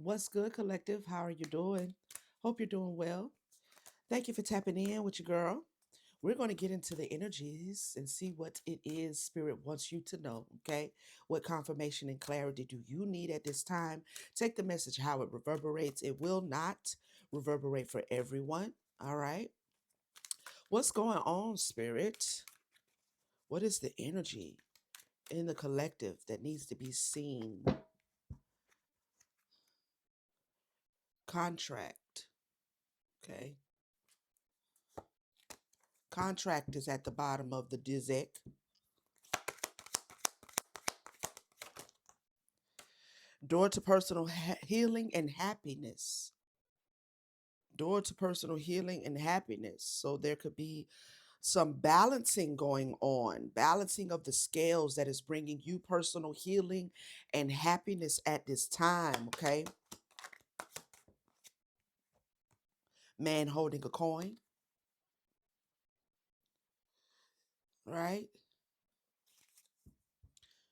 What's good, collective? How are you doing? Hope you're doing well. Thank you for tapping in with your girl. We're going to get into the energies and see what it is Spirit wants you to know, okay? What confirmation and clarity do you need at this time? Take the message how it reverberates. It will not reverberate for everyone, all right? What's going on, Spirit? What is the energy in the collective that needs to be seen? Contract, okay? Contract is at the bottom of the dizek. Door to personal healing and happiness. Door to personal healing and happiness. So there could be some balancing going on, balancing of the scales that is bringing you personal healing and happiness at this time, okay? Man holding a coin, right?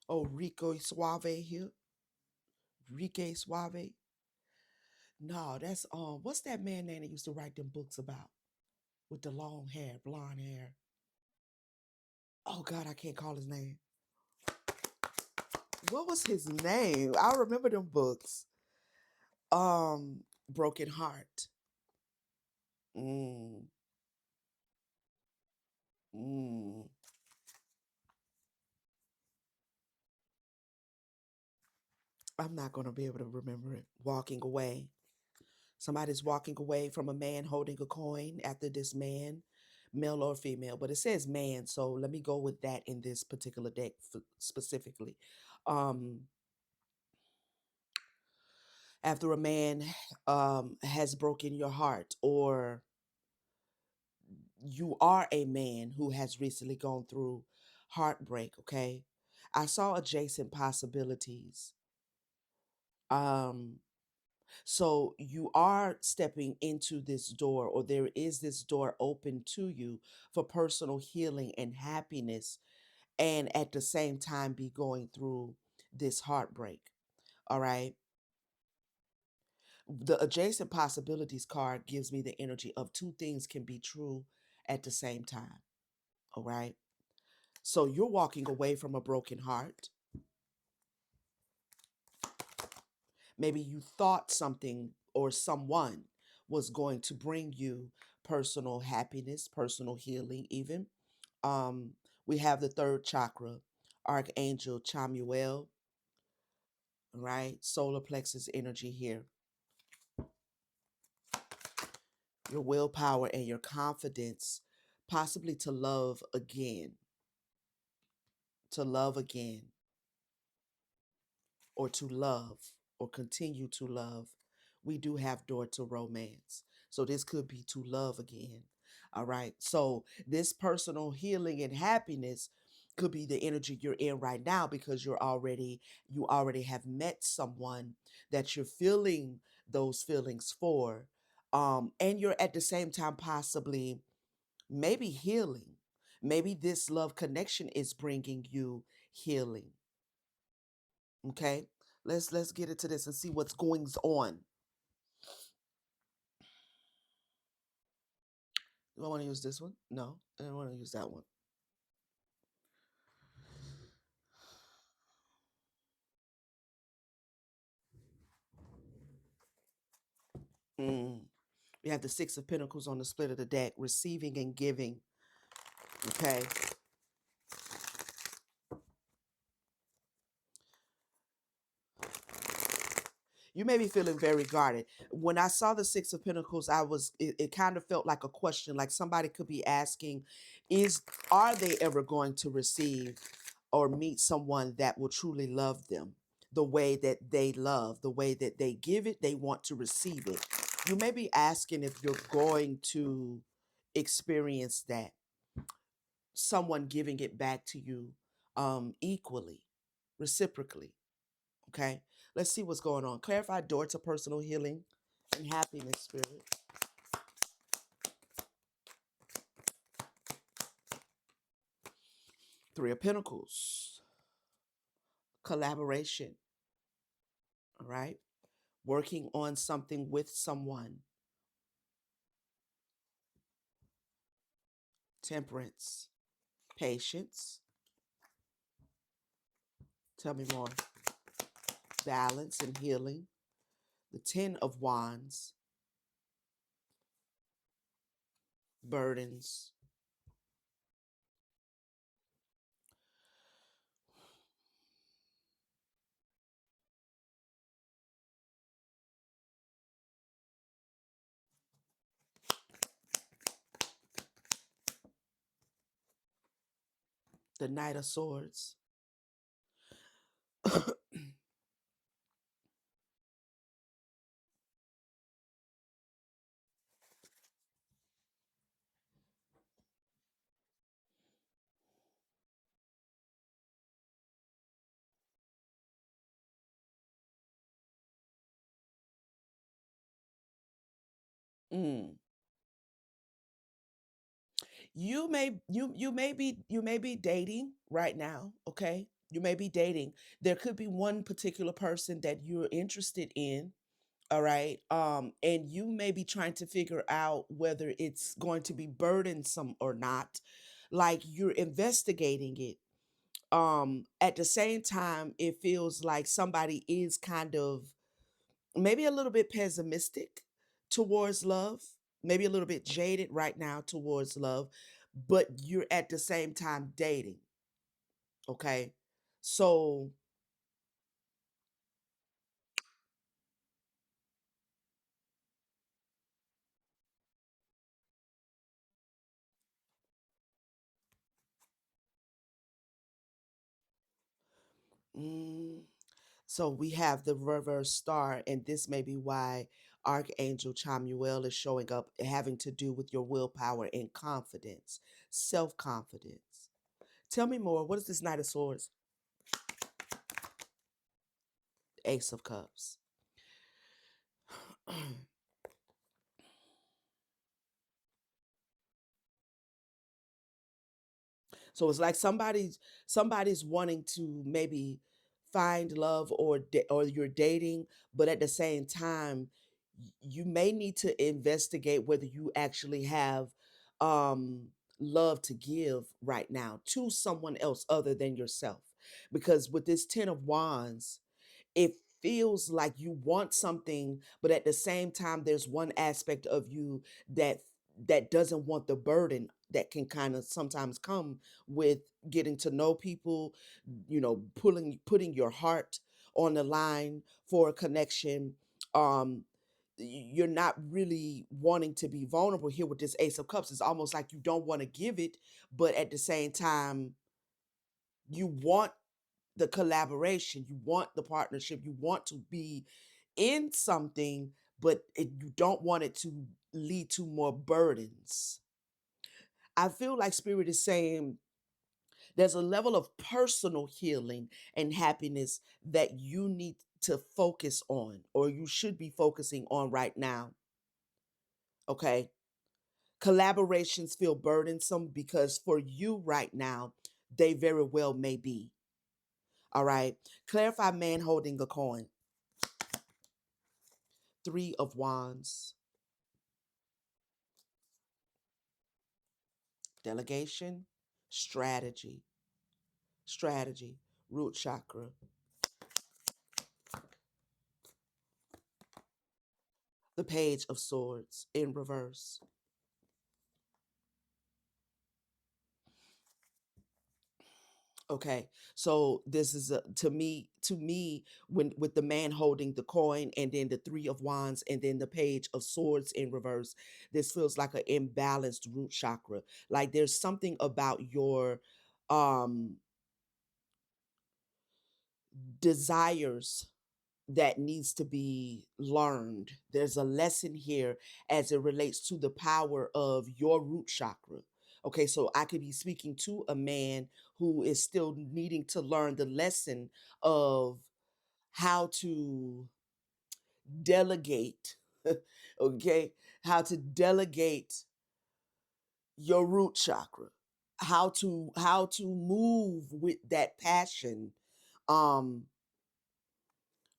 Oh, Rico Suave here. Rique Suave. No, that's what's that man name that used to write them books about with the long hair, blonde hair? Oh God, I can't call his name. What was his name? I remember them books. Broken Heart. Mm, mm. I'm not gonna be able to remember it. Walking away. Somebody's walking away from a man holding a coin after this man, male or female, but it says man, so let me go with that in this particular deck specifically. Um, After a man has broken your heart, or you are a man who has recently gone through heartbreak, okay? I saw adjacent possibilities. Um, so you are stepping into this door, or there is this door open to you for personal healing and happiness, and at the same time be going through this heartbreak. All right. The adjacent possibilities card gives me the energy of two things can be true at the same time. All right. So you're walking away from a broken heart. Maybe you thought something or someone was going to bring you personal happiness, personal healing, even. Um, we have the third chakra, Archangel Chamuel, right? Solar plexus energy here. Your willpower and your confidence, possibly to love again, or to love, or continue to love. We do have door to romance. So this could be to love again. All right. So this personal healing and happiness could be the energy you're in right now, because you already have met someone that you're feeling those feelings for. And you're at the same time possibly maybe healing. Maybe this love connection is bringing you healing. Okay, let's get into this and see what's going on. Do I want to use this one? No, I don't want to use that one. Mm. We have the Six of Pentacles on the split of the deck, receiving and giving. Okay. You may be feeling very guarded. When I saw the Six of Pentacles, it kind of felt like a question, like somebody could be asking, is are they ever going to receive or meet someone that will truly love them the way that they love, the way that they give it, they want to receive it. You may be asking if you're going to experience that, someone giving it back to you equally, reciprocally. Okay, let's see what's going on. Clarify door to personal healing and happiness, Spirit. Three of Pentacles, collaboration. All right. working on something with someone. Temperance, patience. Tell me more. Balance and healing. The Ten of Wands, burdens. The Knight of Swords. Mm. You may be dating right now, okay? You may be dating. There could be one particular person that you're interested in, all right? And you may be trying to figure out whether it's going to be burdensome or not. Like you're investigating it. At the same time, it feels like somebody is kind of maybe a little bit pessimistic towards love, maybe a little bit jaded right now towards love, but you're at the same time dating, okay? So, mm, so we have the reverse star, and this may be why Archangel Chamuel is showing up, having to do with your willpower and confidence, self confidence. Tell me more. What is this Knight of Swords? Ace of Cups. So it's like somebody's wanting to maybe find love or you're dating, but at the same time, you may need to investigate whether you actually have um love to give right now to someone else other than yourself. Because with this 10 of wands, it feels like you want something, but at the same time there's one aspect of you that doesn't want the burden that can kind of sometimes come with getting to know people, putting your heart on the line for a connection. um you're not really wanting to be vulnerable here with this ace of cups. It's almost like you don't want to give it, but at the same time you want the collaboration, you want the partnership, you want to be in something, but you don't want it to lead to more burdens. I feel like spirit is saying there's a level of personal healing and happiness that you need to focus on, or you should be focusing on right now. Okay. Collaborations feel burdensome because for you right now, they very well may be. All right. Clarify man holding a coin. Three of wands. Delegation, strategy, strategy, root chakra. The page of swords in reverse. Okay, so this is to me when with the man holding the coin and then the three of wands and then the page of swords in reverse. This feels like an imbalanced root chakra. Like there's something about your um desires that needs to be learned. There's a lesson here as it relates to the power of your root chakra. Okay, so I could be speaking to a man who is still needing to learn the lesson of how to delegate, okay, how to delegate your root chakra, how to move with that passion, um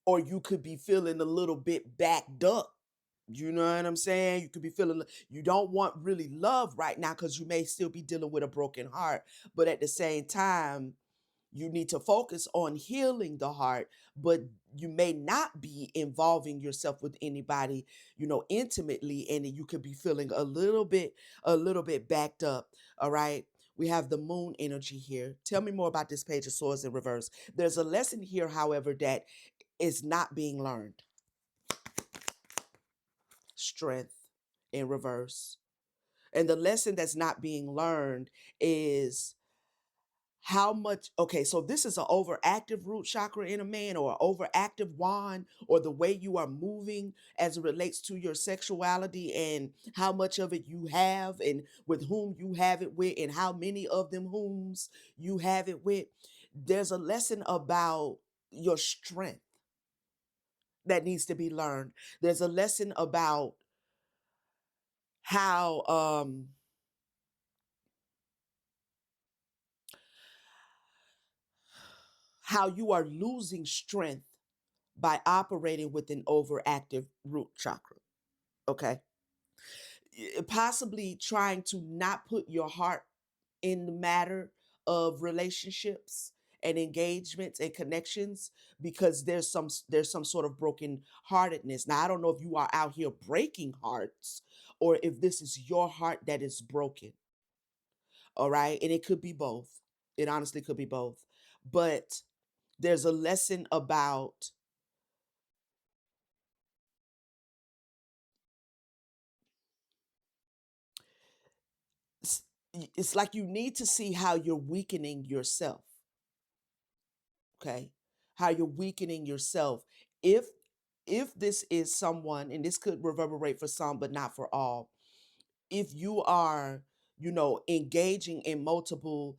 or you could be feeling a little bit backed up. You know what I'm saying? You could be feeling you don't want really love right now because you may still be dealing with a broken heart. But at the same time, you need to focus on healing the heart, but you may not be involving yourself with anybody, intimately, and you could be feeling a little bit backed up. All right. We have the moon energy here. Tell me more about this page of swords in reverse. There's a lesson here, however, that is not being learned. Strength in reverse. And the lesson that's not being learned is how much. Okay, so this is an overactive root chakra in a man, or an overactive wand, or the way you are moving as it relates to your sexuality, and how much of it you have, and with whom you have it with, and how many of them whom's you have it with. There's a lesson about your strength that needs to be learned. There's a lesson about how how you are losing strength by operating with an overactive root chakra. Okay. Possibly trying to not put your heart in the matter of relationships and engagements and connections, because there's some sort of broken heartedness. Now, I don't know if you are out here breaking hearts, or if this is your heart that is broken. All right. And it could be both. It honestly could be both. But there's a lesson about s- it's like you need to see how you're weakening yourself. Okay. How you're weakening yourself. If if this is someone, and this could reverberate for some but not for all, if you are, engaging in multiple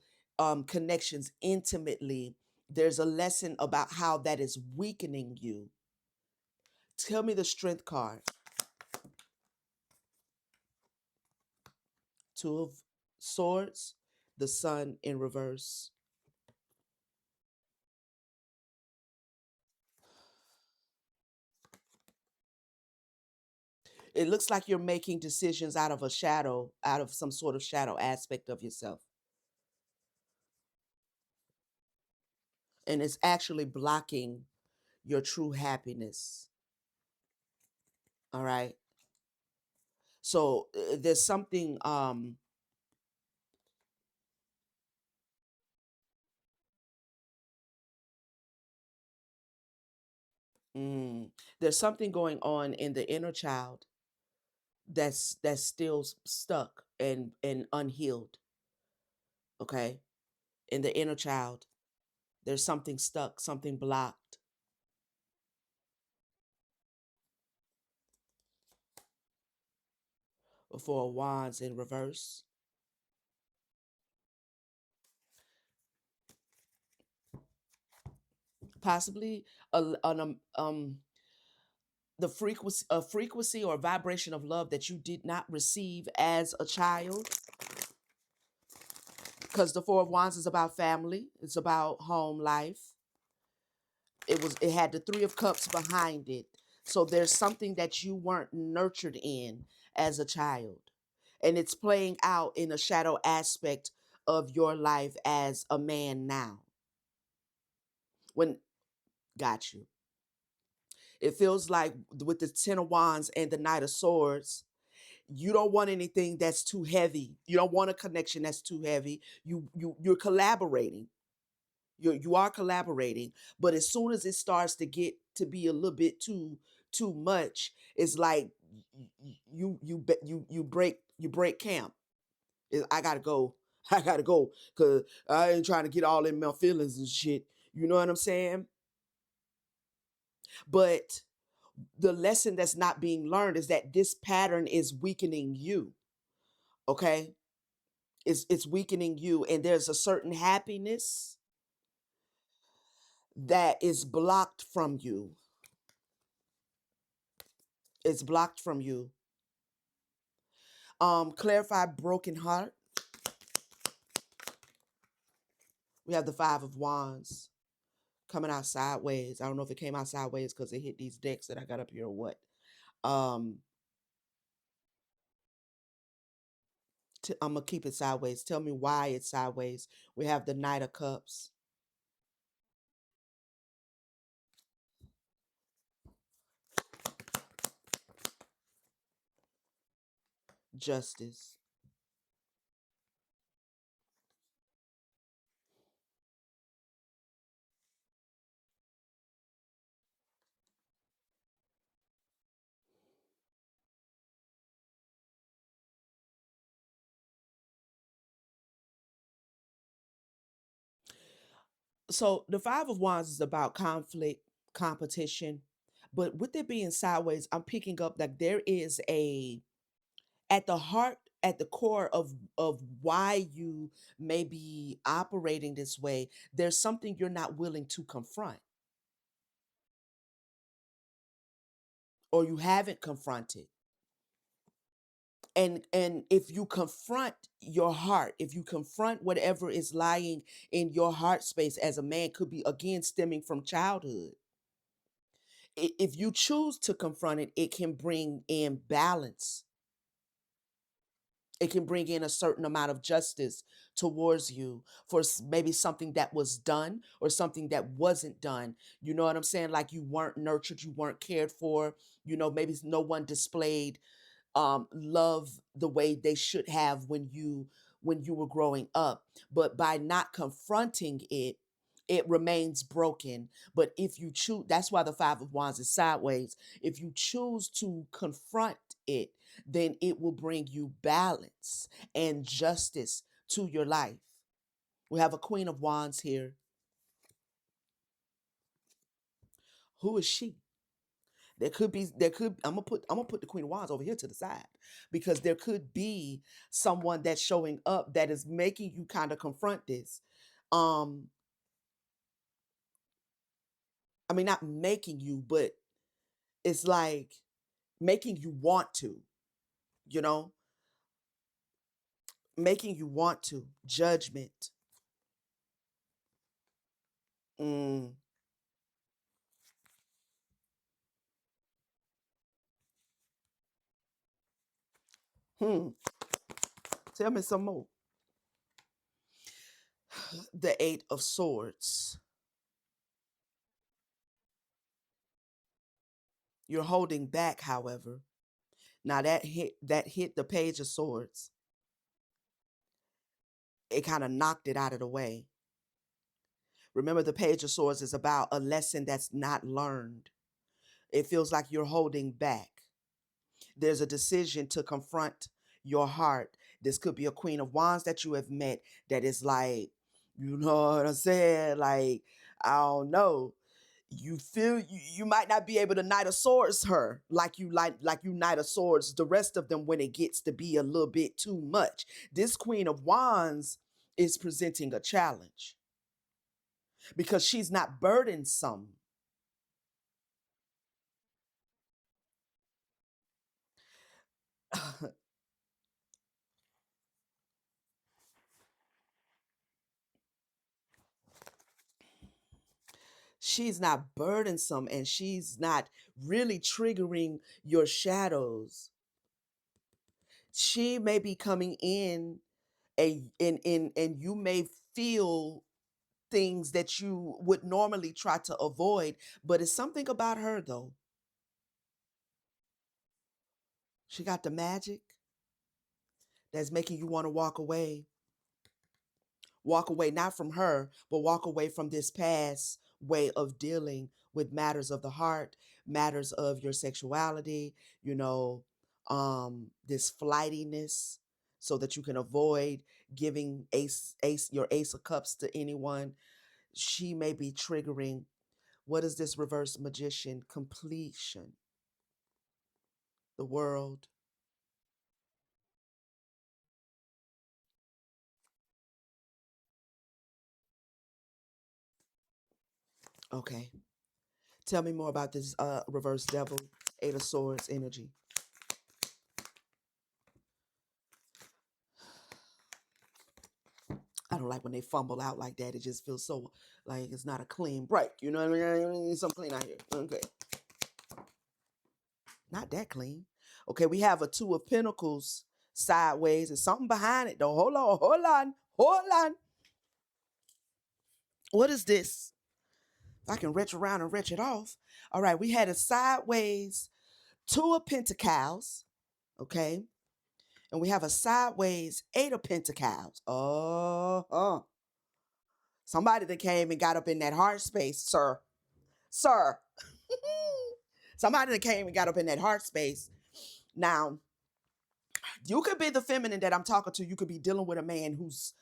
connections intimately, there's a lesson about how that is weakening you. Tell me the strength card. Two of swords, the sun in reverse. It looks like you're making decisions out of a shadow, out of some sort of shadow aspect of yourself. And it's actually blocking your true happiness. All right. So there's something, mm, there's something going on in the inner child that's still stuck and unhealed. Okay. In the inner child, there's something stuck, something blocked. Four of wands in reverse. Possibly the frequency, a frequency or vibration of love that you did not receive as a child, because the four of wands is about family, it's about home life. It had the three of cups behind it. So there's something that you weren't nurtured in as a child, and it's playing out in a shadow aspect of your life as a man now. When got you, it feels like with the ten of wands and the knight of swords, you don't want anything that's too heavy. You don't want a connection that's too heavy. You're collaborating. You are collaborating, but as soon as it starts to get to be a little bit too much, it's like you break camp. I gotta go. I gotta go because I ain't trying to get all in my feelings and shit. You know what I'm saying? But the lesson that's not being learned is that this pattern is weakening you. Okay, it's weakening you, and there's a certain happiness that is blocked from you. It's blocked from you. Clarify broken heart. We have the five of wands. coming out sideways. I don't know if it came out sideways because it hit these decks that I got up here or what. Um, I'm gonna keep it sideways. Tell me why it's sideways. We have the Knight of Cups, Justice. So the Five of Wands is about conflict, competition, but with it being sideways, I'm picking up that there is a at the heart, at the core of why you may be operating this way. There's something you're not willing to confront, or you haven't confronted. And if you confront your heart, if you confront whatever is lying in your heart space as a man, could be again stemming from childhood. If you choose to confront it, it can bring in balance. It can bring in a certain amount of justice towards you for maybe something that was done or something that wasn't done. You know what I'm saying? Like you weren't nurtured, you weren't cared for. Maybe no one displayed love the way they should have when you were growing up. But by not confronting it, it remains broken. But if you choose, that's why the Five of Wands is sideways. If you choose to confront it, then it will bring you balance and justice to your life. We have a Queen of Wands here. Who is she? There could I'm gonna put the Queen of Wands over here to the side, because there could be someone that's showing up that is making you kind of confront this. Um, I mean, not making you, but it's like making you want to, you know, making you want to. Judgment. Mm. Hmm. Tell me some more. The Eight of Swords. You're holding back, however. Now that hit the Page of Swords. It kind of knocked it out of the way. Remember, the Page of Swords is about a lesson that's not learned. It feels like you're holding back. There's a decision to confront your heart. This could be a Queen of Wands that you have met that is like, you know what I'm saying? Like, I don't know. You feel you might not be able to Knight of Swords her like you Knight of Swords the rest of them when it gets to be a little bit too much. This Queen of Wands is presenting a challenge because she's not burdensome. She's not burdensome, and she's not really triggering your shadows. She may be coming in and you may feel things that you would normally try to avoid, but it's something about her though. She got the magic that's making you want to walk away not from her, but walk away from this past way of dealing with matters of the heart, matters of your sexuality, you know, this flightiness, so that you can avoid giving your Ace of Cups to anyone. She may be triggering, what is this reverse magician? Completion, the world. Okay. Tell me more about this reverse devil, Eight of Swords energy. I don't like when they fumble out like that. It just feels so like it's not a clean break. You know what I mean? I need something clean out here. Okay. Not that clean. Okay, we have a two of pentacles sideways and something behind it though. Hold on, hold on, hold on. What is this? If I can retch around and retch it off. All right, we had a sideways two of pentacles. Okay. And we have a sideways eight of pentacles. Somebody that came and got up in that heart space, sir. Sir. Somebody that came and got up in that heart space. Now, you could be the feminine that I'm talking to. You could be dealing with a man who's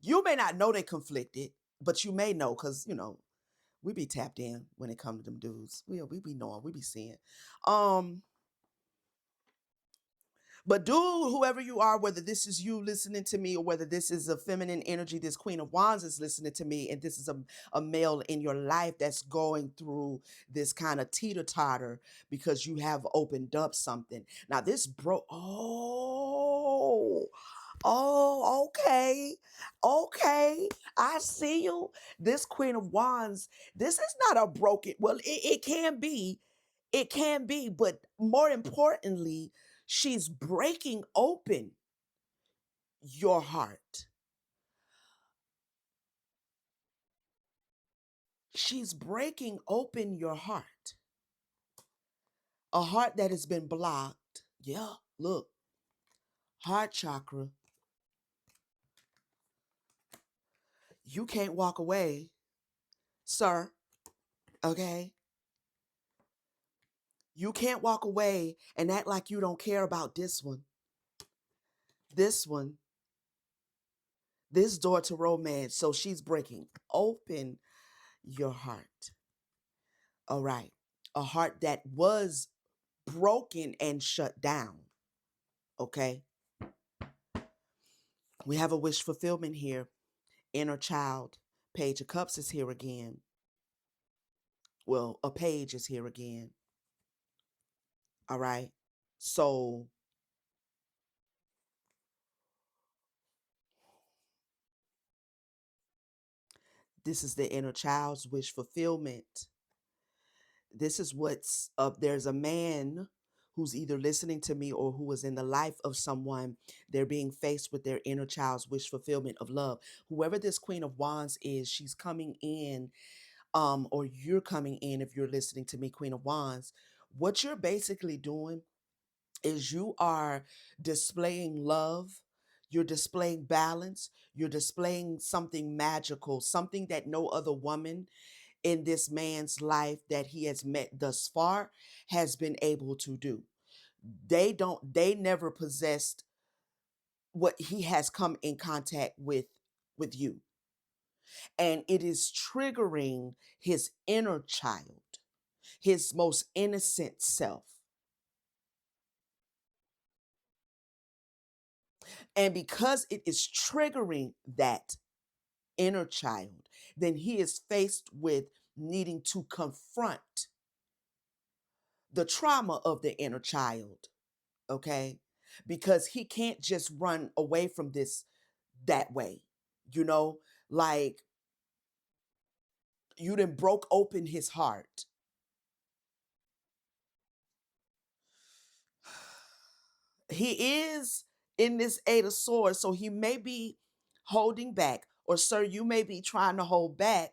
you may not know they conflicted, but you may know because we be tapped in when it comes to them dudes. We be knowing, we be seeing. Um, But do whoever you are, whether this is you listening to me or whether this is a feminine energy, this Queen of Wands is listening to me, and this is a male in your life that's going through this kind of teeter-totter because you have opened up something. Now this okay. Okay. I see you. This Queen of Wands, this is not a broken, well, it can be. It can be, but more importantly, she's breaking open your heart. She's breaking open your heart. A heart that has been blocked. Yeah, look, heart chakra. You can't walk away, sir. Okay? You can't walk away and act like you don't care about this one. This one, this door to romance. So she's breaking open your heart. All right. A heart that was broken and shut down. Okay. We have a wish fulfillment here. Inner child. Page of Cups is here again. Well, a page is here again. All right. So this is the inner child's wish fulfillment. This is what's up. There's a man who's either listening to me or who was in the life of someone. They're being faced with their inner child's wish fulfillment of love. Whoever this Queen of Wands is, she's coming in, or you're coming in if you're listening to me, Queen of Wands. What you're basically doing is you are displaying love. You're displaying balance. You're displaying something magical, something that no other woman in this man's life that he has met thus far has been able to do. They never possessed what he has come in contact with you. And it is triggering his inner child, his most innocent self. And because it is triggering that inner child, then he is faced with needing to confront the trauma of the inner child, okay? Because he can't just run away from this that way, you know? Like you done broke open his heart. He is in this Eight of Swords, so he may be holding back, or sir, you may be trying to hold back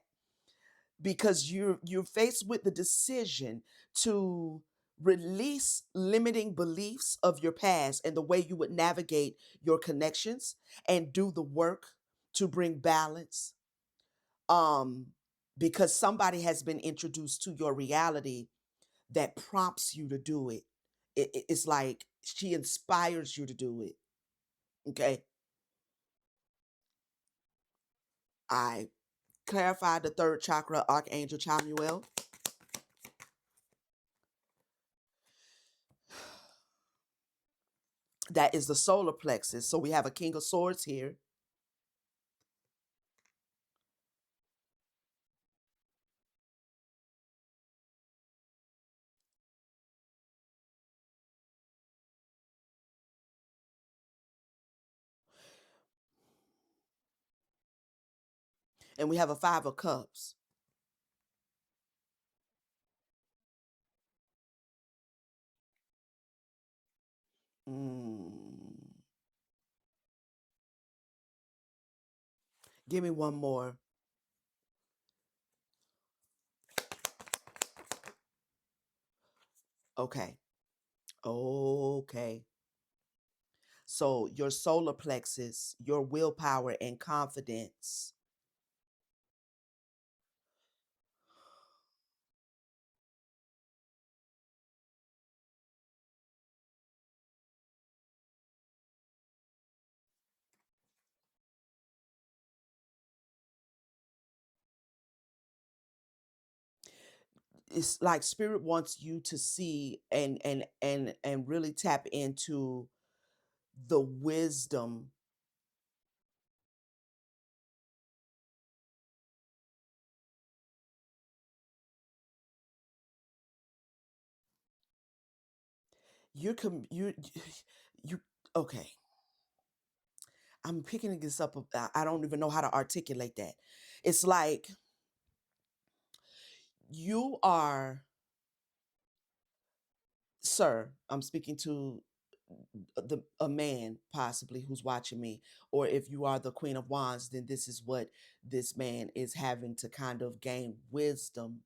because you're faced with the decision to release limiting beliefs of your past and the way you would navigate your connections and do the work to bring balance. Um, because somebody has been introduced to your reality that prompts you to do it. It's like she inspires you to do it. Okay. I clarified the third chakra, Archangel Chamuel. That is the solar plexus. So we have a King of Swords here. And we have a 5 of cups. Mm. Give me one more. Okay. Okay. So your solar plexus, your willpower and confidence. It's like spirit wants you to see and really tap into the wisdom. You you okay. I'm picking this up. I don't even know how to articulate that. It's like you are, sir. I'm speaking to the a man possibly who's watching me, or if you are the Queen of Wands, then this is what this man is having to kind of gain wisdom,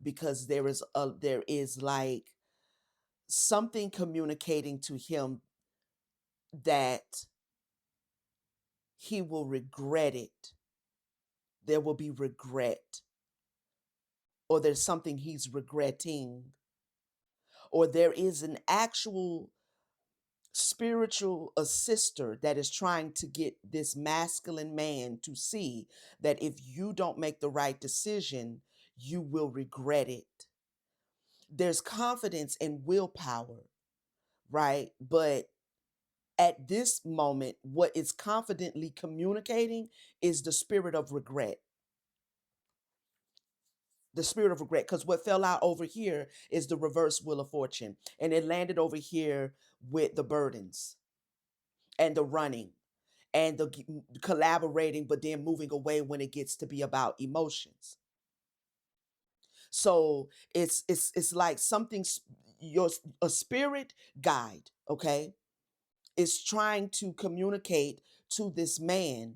because there is like something communicating to him that he will regret it. There will be regret, or there's something he's regretting, or there is an actual spiritual assister that is trying to get this masculine man to see that if you don't make the right decision, you will regret it. There's confidence and willpower, right? But at this moment, what it's confidently communicating is the spirit of regret. The spirit of regret. Because what fell out over here is the reverse wheel of fortune. And it landed over here with the burdens and the running and the collaborating, but then moving away when it gets to be about emotions. So it's like something your a spirit guide, okay, is trying to communicate to this man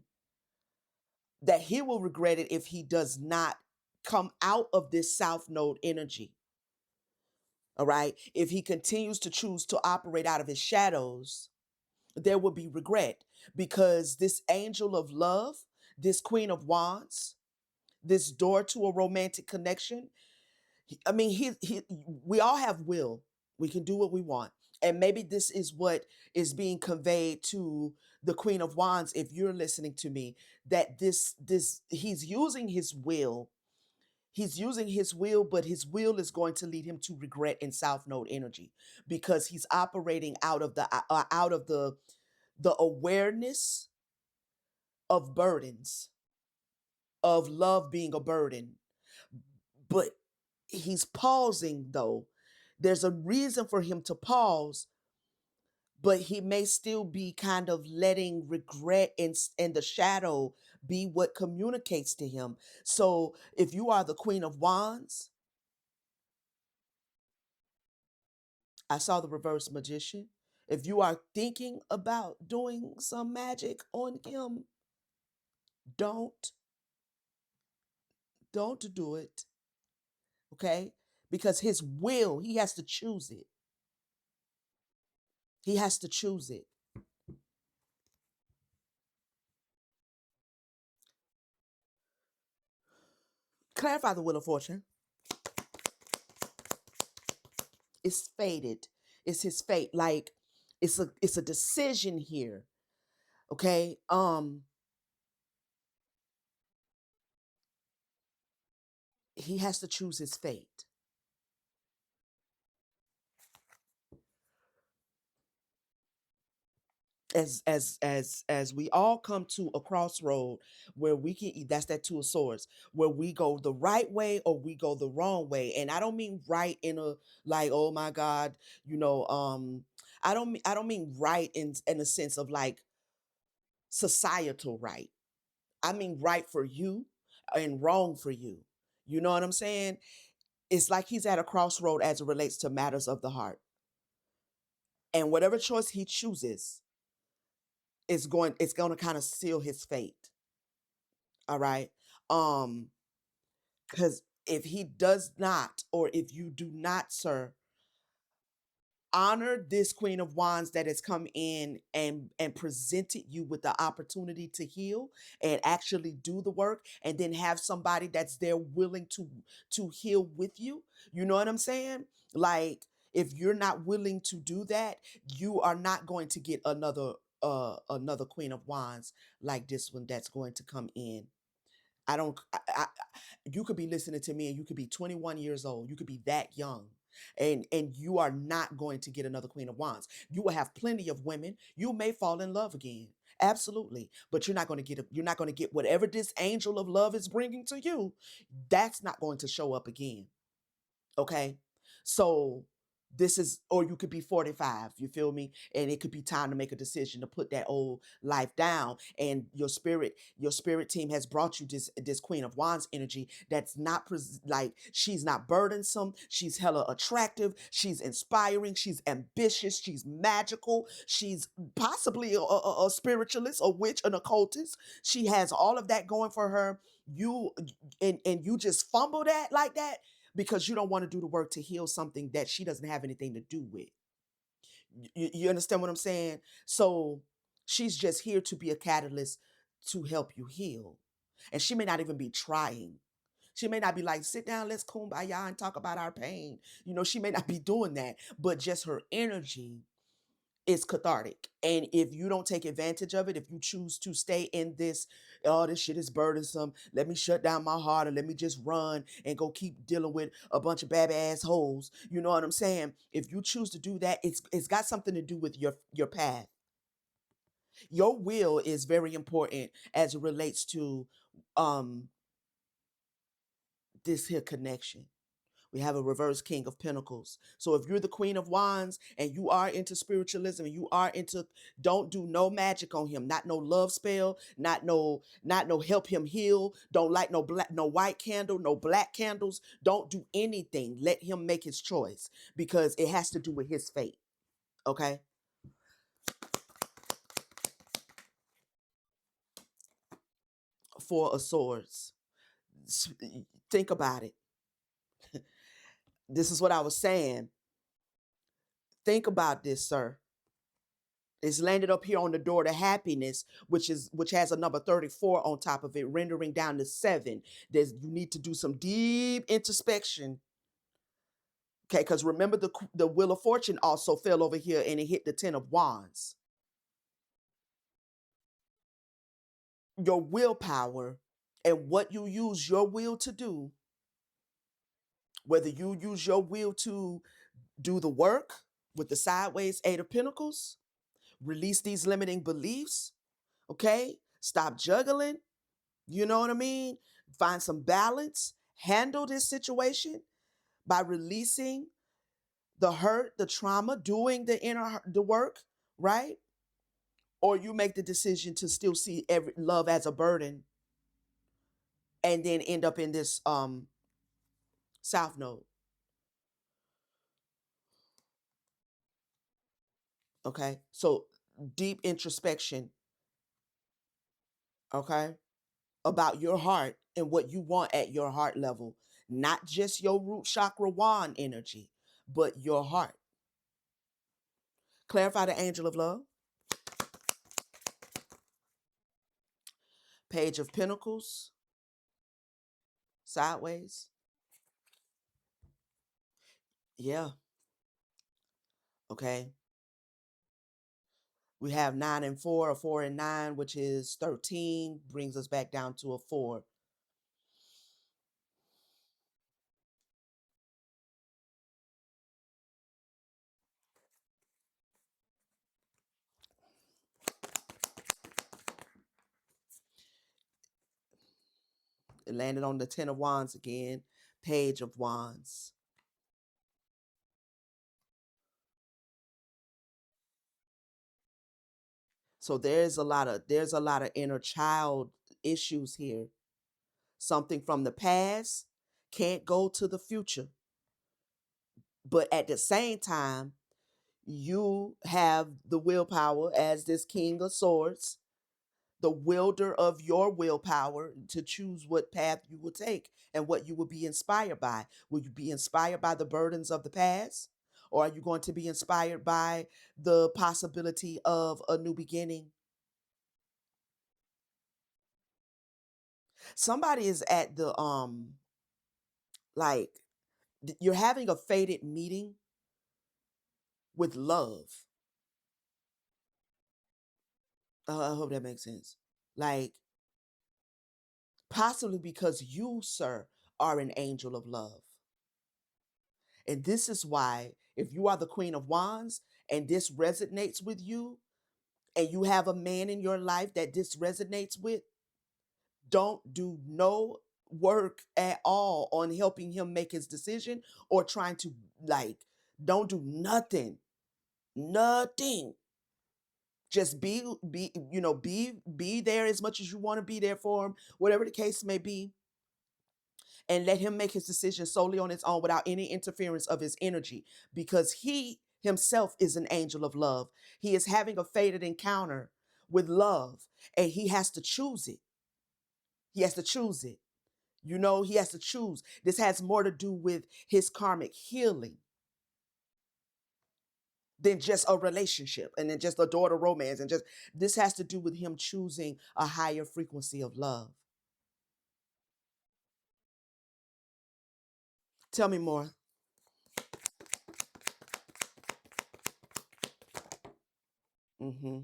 that he will regret it if he does not come out of this south node energy. All right. If he continues to choose to operate out of his shadows, there will be regret, because this angel of love, this Queen of Wands, this door to a romantic connection. I mean, we all have will. We can do what we want. And maybe this is what is being conveyed to the Queen of Wands, if you're listening to me, that this he's using his will. He's using his will, but his will is going to lead him to regret in South Node energy, because he's operating out of the awareness of burdens, of love being a burden. But he's pausing though. There's a reason for him to pause, but he may still be kind of letting regret and the shadow be what communicates to him. So if you are the Queen of Wands, I saw the reverse magician. If you are thinking about doing some magic on him, don't don't do it, okay? Because his will, he has to choose it. He has to choose it. Clarify the wheel of fortune. It's fated. It's his fate. Like it's a decision here. Okay. He has to choose his fate. As we all come to a crossroad where we can that's that two of swords, where we go the right way or we go the wrong way. And I don't mean right in a, like, oh my god, you know, I don't mean right in a sense of like societal right. I mean right for you. and wrong for you. You know what I'm saying? It's like he's at a crossroad as it relates to matters of the heart. And whatever choice he chooses it's going to kind of seal his fate. All right? Um cuz if he does not, or if you do not, sir, honor this Queen of Wands that has come in and presented you with the opportunity to heal and actually do the work, and then have somebody that's there willing to heal with you. You know what I'm saying? Like, if you're not willing to do that, you are not going to get another Queen of Wands like this one that's going to come in. I don't I You could be listening to me and you could be 21 years old. You could be that young. And you are not going to get another Queen of Wands. You will have plenty of women. You may fall in love again. Absolutely. But you're not going to get whatever this angel of love is bringing to you. That's not going to show up again. Okay. So this is, or you could be 45, you feel me? And it could be time to make a decision to put that old life down. And your spirit team has brought you this Queen of Wands energy that's not like, she's not burdensome. She's hella attractive. She's inspiring. She's ambitious. She's magical. She's possibly a spiritualist, a witch, an occultist. She has all of that going for her. You and you just fumble that like that because you don't want to do the work to heal something that she doesn't have anything to do with. You understand what I'm saying? So she's just here to be a catalyst to help you heal. And she may not even be trying. She may not be like, sit down, let's kumbaya and talk about our pain. She may not be doing that, but just her energy is cathartic. And if you don't take advantage of it, if you choose to stay in this, oh, this shit is burdensome, let me shut down my heart and let me just run and go keep dealing with a bunch of bad assholes. You know what I'm saying? If you choose to do that, it's got something to do with your path. Your will is very important as it relates to um this here connection. We have a reverse King of Pentacles. So if you're the Queen of Wands and you are into spiritualism and you are into, don't do no magic on him, not no love spell, not no help him heal. Don't light no white candle, no black candles. Don't do anything. Let him make his choice because it has to do with his fate. Okay? 4 of Swords. Think about it. This is what I was saying. Think about this, sir. It's landed up here on the door to happiness, which has a number 34 on top of it, rendering down to 7. You need to do some deep introspection. Okay, because remember the Wheel of Fortune also fell over here and it hit the 10 of Wands. Your willpower and what you use your will to do, whether you use your will to do the work with the sideways 8 of Pentacles, release these limiting beliefs, okay? Stop juggling. You know what I mean? Find some balance. Handle this situation by releasing the hurt, the trauma, doing the work, right? Or you make the decision to still see every love as a burden and then end up in this south node. Okay? So deep introspection, okay? About your heart and what you want at your heart level. Not just your root chakra wand energy, but your heart. Clarify the angel of love. Page of Pentacles, sideways. Yeah, okay. We have 9 and 4, or 4 and 9, which is 13, brings us back down to a 4. It landed on the 10 of Wands again, Page of Wands. So there's a lot of inner child issues here. Something from the past can't go to the future. But at the same time, you have the willpower as this king of swords, the wielder of your willpower to choose what path you will take and what you will be inspired by. Will you be inspired by the burdens of the past? Or are you going to be inspired by the possibility of a new beginning? Somebody is at the like you're having a fated meeting with love. I hope that makes sense. Like possibly because you, sir, are an angel of love. And this is why, if you are the Queen of Wands and this resonates with you, and you have a man in your life that this resonates with, don't do no work at all on helping him make his decision or trying to, like, don't do nothing. Nothing. Just be there as much as you want to be there for him, whatever the case may be, and let him make his decision solely on his own without any interference of his energy, because he himself is an angel of love. He is having a fated encounter with love, and he has to choose it. He has to choose it. He has to choose. This has more to do with his karmic healing than just a relationship and then just a daughter romance. And just this has to do with him choosing a higher frequency of love. Tell me more. hmm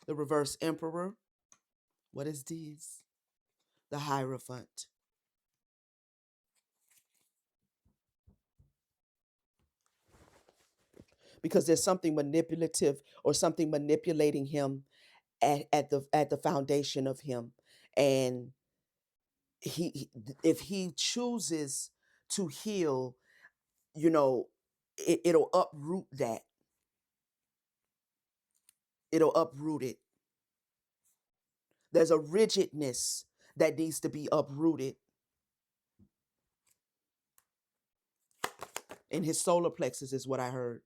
The reverse emperor. What is this? The Hierophant. Because there's something manipulative or something manipulating him at the foundation of him. And if he chooses to heal, you know, it'll uproot that. It'll uproot it. There's a rigidness that needs to be uprooted in his solar plexus, is what I heard.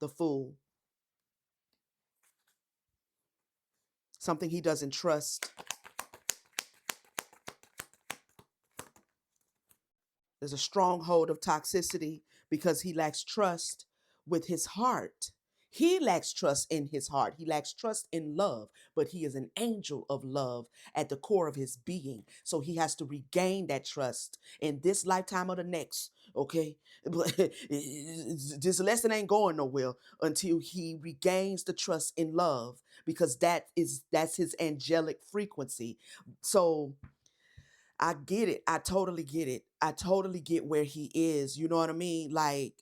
The Fool. Something he doesn't trust. There's a stronghold of toxicity because he lacks trust with his heart. He lacks trust in his heart. He lacks trust in love, but he is an angel of love at the core of his being. So he has to regain that trust in this lifetime or the next. Okay. But this lesson ain't going nowhere until he regains the trust in love, because that's his angelic frequency. So I get it. I totally get it. I totally get where he is. You know what I mean? Like,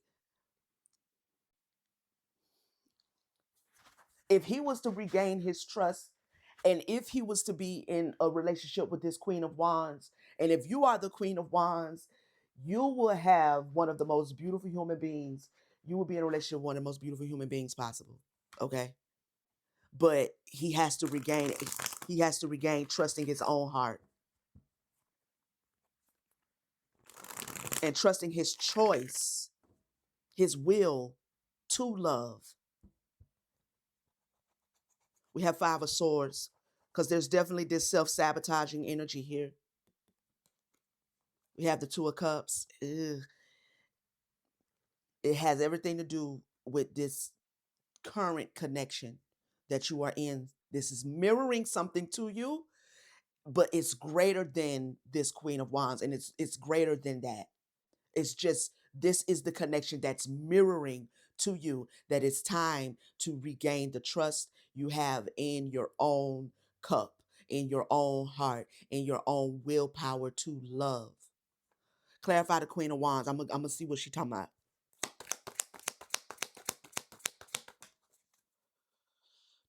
if he was to regain his trust, and if he was to be in a relationship with this Queen of Wands, and if you are the Queen of Wands, you will have one of the most beautiful human beings. You will be in a relationship with one of the most beautiful human beings possible. Okay. But he has to regain trusting his own heart and trusting his choice, his will to love. We have Five of Swords because there's definitely this self-sabotaging energy here. We have the Two of Cups. Ugh. It has everything to do with this current connection that you are in. This is mirroring something to you, but it's greater than this Queen of Wands, and it's greater than that. It's just this is the connection that's mirroring to you that it's time to regain the trust you have in your own cup, in your own heart, in your own willpower to love. Clarify the Queen of Wands. I'm gonna see what she's talking about.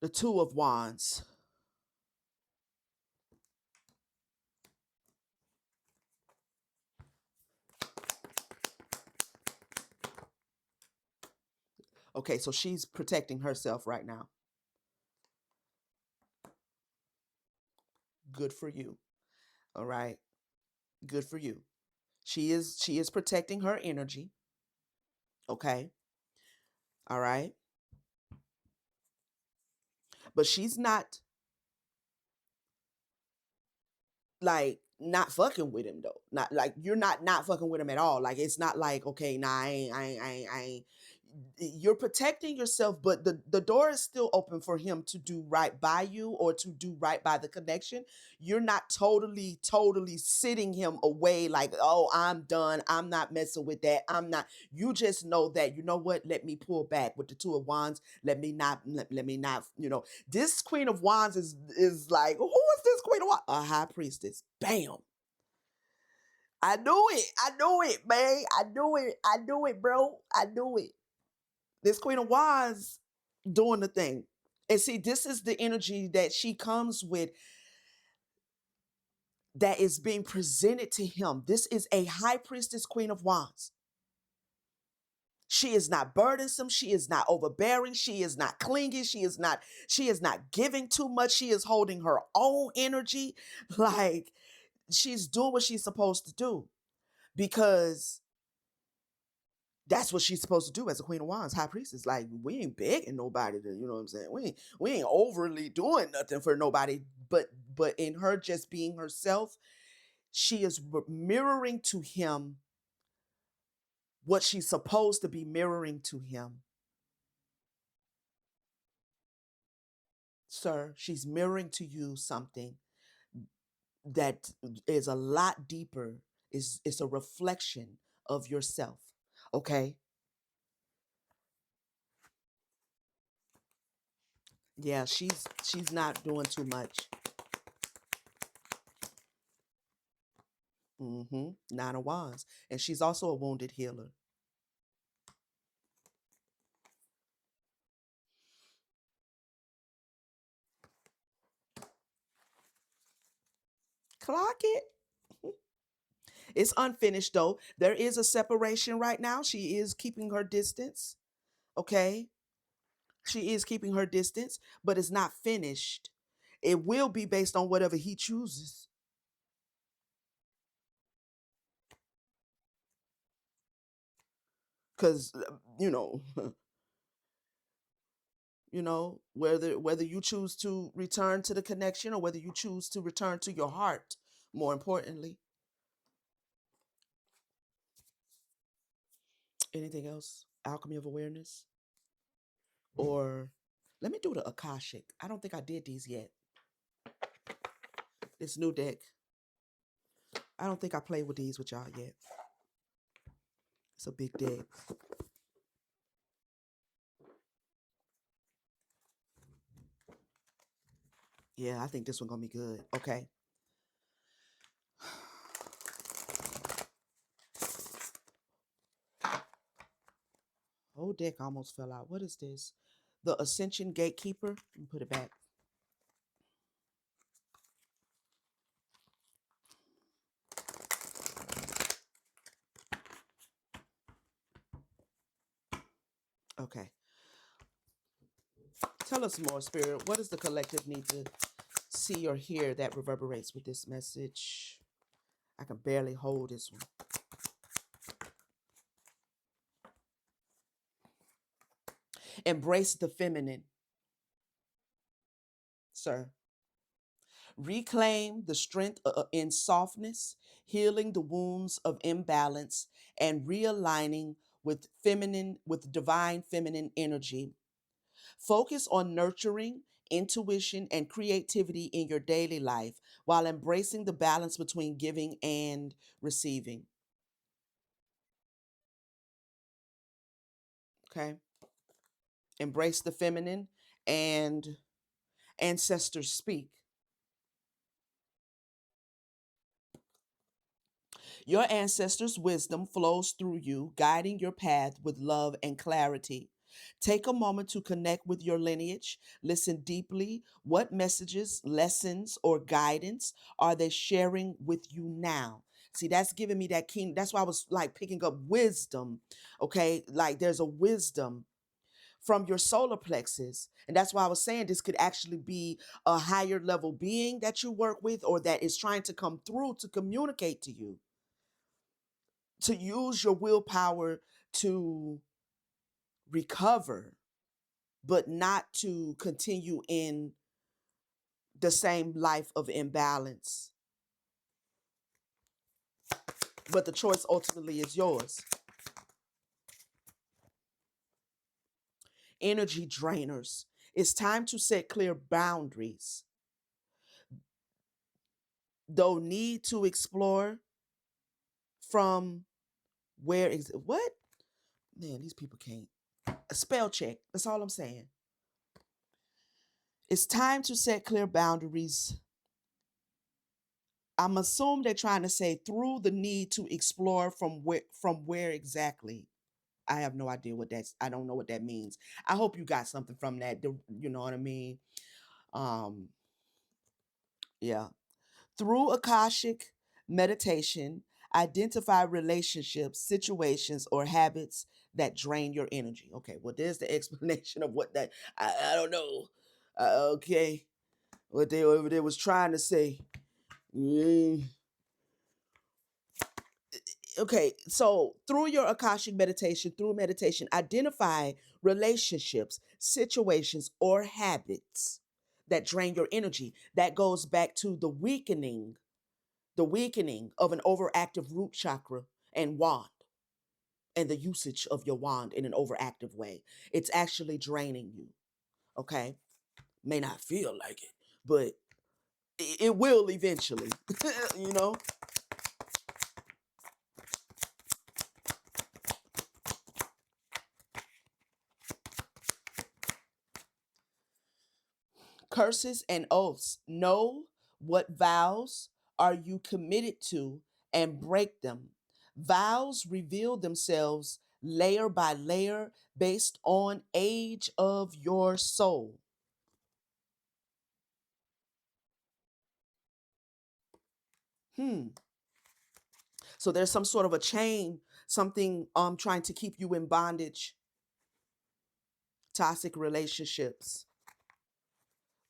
The Two of Wands. Okay, so she's protecting herself right now. Good for you. All right. Good for you. She is protecting her energy. Okay. All right. But she's not like not fucking with him though. Not like you're not fucking with him at all. Like it's not like okay, nah, I ain't. You're protecting yourself, but the door is still open for him to do right by you or to do right by the connection. You're not totally sitting him away like, oh, I'm done. I'm not messing with that. I'm not. You just know that, you know what? Let me pull back with the two of wands. Let me not, this queen of wands is like, who is this queen of wands? A high priestess. Bam. I knew it. I knew it, man. I knew it. I knew it, bro. I knew it. This Queen of Wands doing the thing. And see, this is the energy that she comes with that is being presented to him. This is a high priestess Queen of Wands. She is not burdensome. She is not overbearing. She is not clingy. She is not giving too much. She is holding her own energy. Like she's doing what she's supposed to do because that's what she's supposed to do as a Queen of Wands, High Priestess. Like we ain't begging nobody to, you know what I'm saying? We ain't overly doing nothing for nobody, but in her just being herself, she is mirroring to him what she's supposed to be mirroring to him. Sir, she's mirroring to you something that is a lot deeper, is it's a reflection of yourself. Okay? Yeah, she's not doing too much. Mm-hmm. Nine of Wands. And she's also a wounded healer. Clock it. It's unfinished though. There is a separation right now. She is keeping her distance. Okay. She is keeping her distance, but it's not finished. It will be based on whatever he chooses. Cause you know, whether you choose to return to the connection or whether you choose to return to your heart, more importantly. Anything else? Alchemy of awareness? Or let me do the Akashic. I don't think I did these yet. This new deck. I don't think I played with these with y'all yet. It's a big deck. Yeah, I think this one gonna be good. Okay. Whole deck almost fell out. What is this? The Ascension Gatekeeper. Let me put it back. Okay. Tell us more, Spirit. What does the collective need to see or hear that reverberates with this message? I can barely hold this one. Embrace the feminine, sir. Reclaim the strength in softness, healing the wounds of imbalance, and realigning with divine feminine energy. Focus on nurturing intuition and creativity in your daily life while embracing the balance between giving and receiving. Okay? Embrace the feminine and ancestors speak. Your ancestors' wisdom flows through you, guiding your path with love and clarity. Take a moment to connect with your lineage. Listen deeply. What messages, lessons, or guidance are they sharing with you now? See, that's giving me that keen. That's why I was like picking up wisdom. Okay. Like there's a wisdom from your solar plexus. And that's why I was saying this could actually be a higher level being that you work with, or that is trying to come through to communicate to you, to use your willpower to recover, but not to continue in the same life of imbalance. But the choice ultimately is yours. Energy drainers. It's time to set clear boundaries. Though need to explore from what? Man, these people can't. A spell check. That's all I'm saying. It's time to set clear boundaries. I'm assuming they're trying to say through the need to explore from where exactly. I have no idea what that's. I don't know what that means. I hope you got something from that. You know what I mean? Um, yeah. Through Akashic meditation, identify relationships, situations, or habits that drain your energy. Okay, well, there's the explanation of what that. I don't know. Okay, what they was trying to say. Mm. Okay, so through your Akashic meditation, through meditation, identify relationships, situations, or habits that drain your energy. That goes back to the weakening of an overactive root chakra and wand, and the usage of your wand in an overactive way. It's actually draining you. Okay, may not feel like it, but it will eventually. you know. Curses and oaths. Know what vows are you committed to and break them. Vows reveal themselves layer by layer based on age of your soul. Hmm. So there's some sort of a chain, something trying to keep you in bondage, toxic relationships.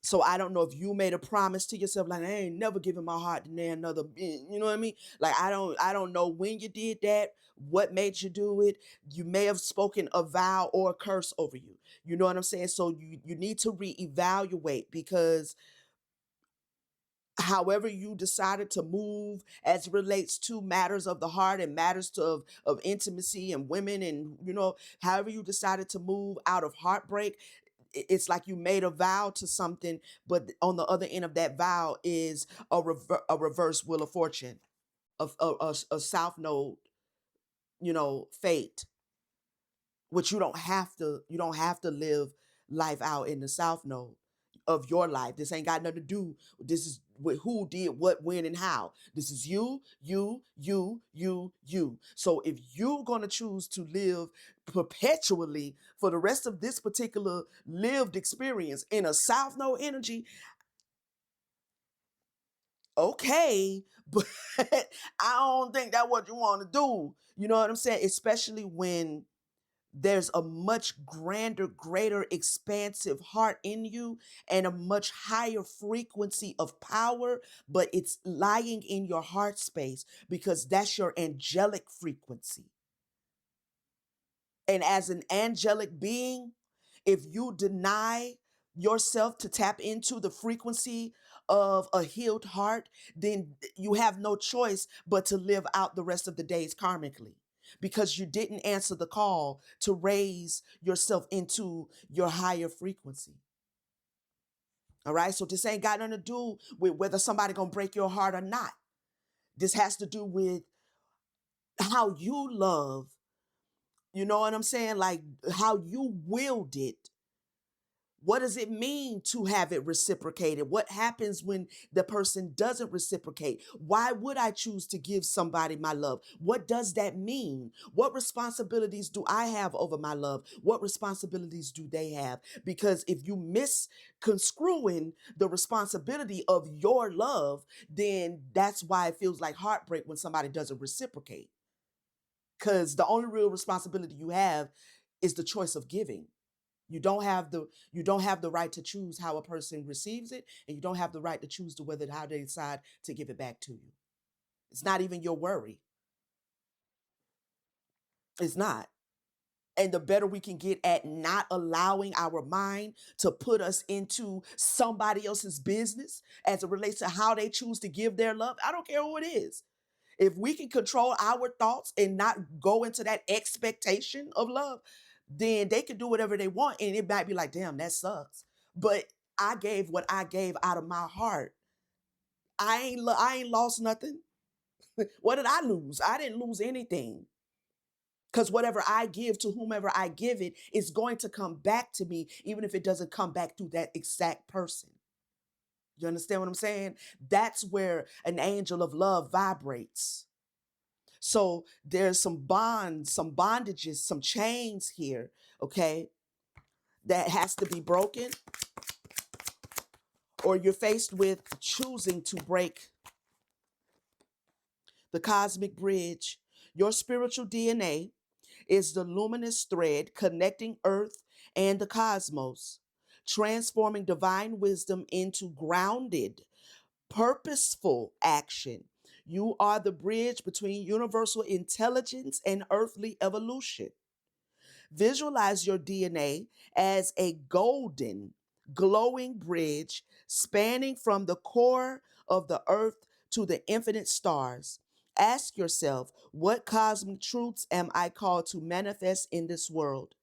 So I don't know if you made a promise to yourself, like I ain't never giving my heart to another being. You know what I mean? Like I don't know when you did that, what made you do it. You may have spoken a vow or a curse over you. You know what I'm saying? So you need to reevaluate, because however you decided to move as it relates to matters of the heart and matters of intimacy and women, and however you decided to move out of heartbreak, it's like you made a vow to something, but on the other end of that vow is a reverse wheel of fortune, of a south node, fate, which you don't have to live life out in the south node of your life. This ain't got nothing to do. This is with who did what, when, and how. This is you, you, you, you, you. So if you're gonna choose to live perpetually for the rest of this particular lived experience in a south node energy, okay, but I don't think that's what you want to do. You know what I'm saying? Especially when there's a much grander, greater, expansive heart in you and a much higher frequency of power, but it's lying in your heart space because that's your angelic frequency. And as an angelic being, if you deny yourself to tap into the frequency of a healed heart, then you have no choice but to live out the rest of the days karmically, because you didn't answer the call to raise yourself into your higher frequency. All right. So this ain't got nothing to do with whether somebody gonna break your heart or not. This has to do with how you love. You know what I'm saying? Like how you willed it. What does it mean to have it reciprocated? What happens when the person doesn't reciprocate? Why would I choose to give somebody my love? What does that mean? What responsibilities do I have over my love? What responsibilities do they have? Because if you misconstruing the responsibility of your love, then that's why it feels like heartbreak when somebody doesn't reciprocate. Because the only real responsibility you have is the choice of giving. You don't have the right to choose how a person receives it, and you don't have the right to choose to whether how they decide to give it back to you. It's not even your worry. It's not. And the better we can get at not allowing our mind to put us into somebody else's business as it relates to how they choose to give their love. I don't care who it is. If we can control our thoughts and not go into that expectation of love, then they can do whatever they want. And it might be like, damn, that sucks. But I gave what I gave out of my heart. I ain't lost nothing. What did I lose? I didn't lose anything. Because whatever I give to whomever I give it is going to come back to me, even if it doesn't come back through that exact person. You understand what I'm saying? That's where an angel of love vibrates. So there's some bonds, some bondages, some chains here, okay, that has to be broken, or you're faced with choosing to break the cosmic bridge. Your spiritual DNA is the luminous thread connecting Earth and the cosmos, transforming divine wisdom into grounded, purposeful action. You are the bridge between universal intelligence and earthly evolution. Visualize your DNA as a golden, glowing bridge spanning from the core of the earth to the infinite stars. Ask yourself, what cosmic truths am I called to manifest in this world?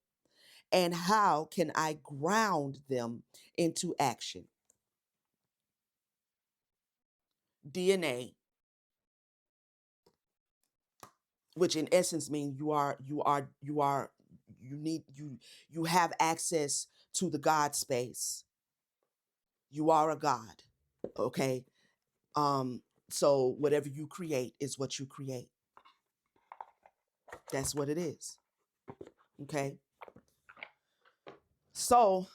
And how can I ground them into action? DNA, which in essence means you have access to the God space. You are a God. Okay. Um, so whatever you create is what you create. That's what it is. Okay. So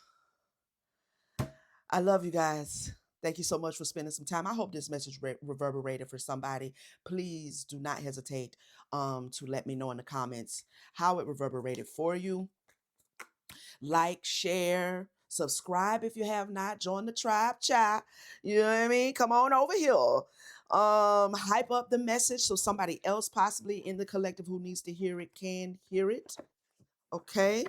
I love you guys. Thank you so much for spending some time. I hope this message reverberated for somebody. Please do not hesitate to let me know in the comments how it reverberated for you. Like, share, subscribe if you have not. Join the tribe chat. You know what I mean? Come on over here. Hype up the message so somebody else possibly in the collective who needs to hear it can hear it. Okay.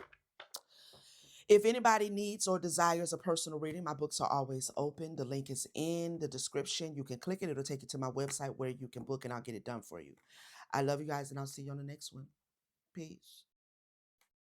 If anybody needs or desires a personal reading, my books are always open. The link is in the description. You can click it. It'll take you to my website where you can book and I'll get it done for you. I love you guys and I'll see you on the next one. Peace.